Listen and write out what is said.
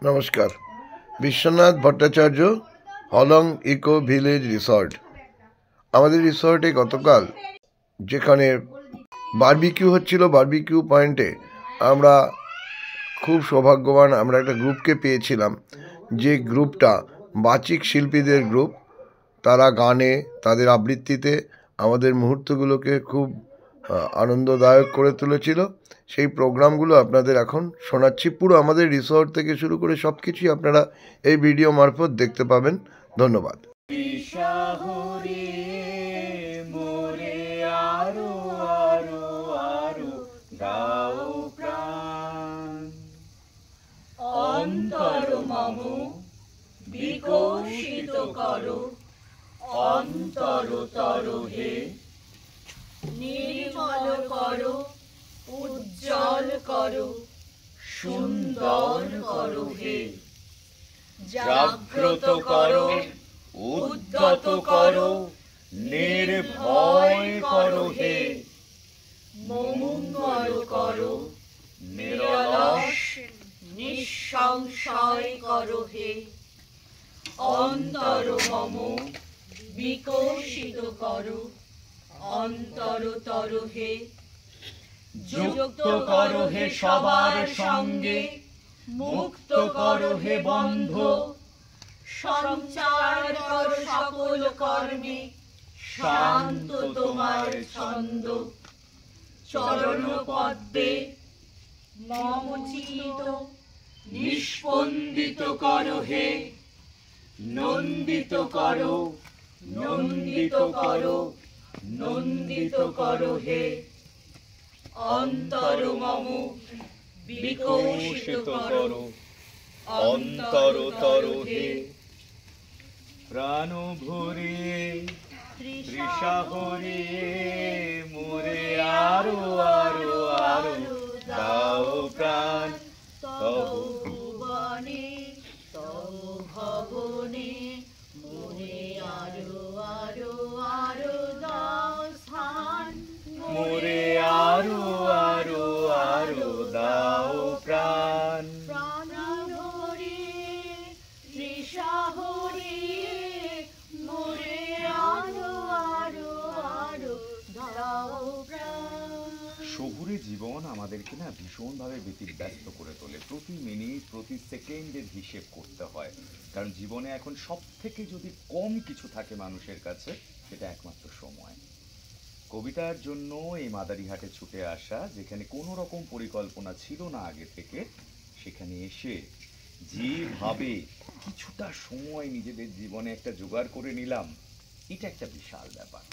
নমস্কার। Biswanath Bhattacharya, Hollong eco village resort. আমাদের রিসর্টে গতকাল যেখানে বারবিকিউ হচ্ছিল, বারবিকিউ পয়েন্টে আমরা খুব সৌভাগ্যবান, আমরা একটা গ্রুপকে পেয়েছিলাম, যে গ্রুপটা বাচিক শিল্পীদের গ্রুপ। তারা গানে, তাদের আবৃত্তিতে আমাদের মুহূর্তগুলোকে খুব আনন্দদায়ক করে তুলেছিল। সেই প্রোগ্রামগুলো আপনাদের এখন শোনাচ্ছি। পুরো আমাদের রিসর্ট থেকে শুরু করে সব কিছুই আপনারা এই ভিডিও মারফত দেখতে পাবেন। ধন্যবাদ। অন্তর মম বিকশিত করো, অন্তর তর হে নির্মল করো, উজ্জ্বল করো, সুন্দর করো হে। জাগ্রত করো, উদ্যত করো, নির্ভয় করো হে। মঙ্গল করো, নিরলস নিঃসংশয় করো হে। অন্তর মম বিকশিত করো, অন্তর তর হে। যুক্ত করো হে সবার সঙ্গে, মুক্ত করো হে বন্ধ। সঞ্চার করো সকল কর্মে, শান্ত তোমার ছন্দ। চরণ পদ্মে মম চিত নিষ্পন্দিত করো হে। নন্দিত করো, নন্দিত করো, নন্দিত করো হে। অন্তর মম বিকশিত করো, অন্তর তর হে। প্রাণ ভরিয়ে তৃষা হরিয়ে মোরে আরো আরো আরো দাও প্রাণ। তব ভুবনে তব ভবনে মোরে আরো আরো আরো দাও স্থান। মোরে আরো আরো আরো দাও প্রাণ। প্রাণ ভরিয়ে তৃষা হরিয়ে মোরে আরো আরো আরো দাও প্রাণ। শহুরে জীবন আমাদেরকে না ভীষণভাবে ব্যতিব্যস্ত করে তোলে। প্রতি মিনিট প্রতি সেকেন্ডের হিসেব করতে হয়, কারণ জীবনে এখন সব থেকে যদি কম কিছু থাকে মানুষের কাছে, সেটা একমাত্র সময়। কবিতার জন্য এই মাদারিহাটে ছুটে আসা, যেখানে কোনো রকম পরিকল্পনা ছিল না আগে থেকে, সেখানে এসে যেভাবে কিছুটা সময় নিজেদের জীবনে একটা জোগাড় করে নিলাম, এটা একটা বিশাল ব্যাপার।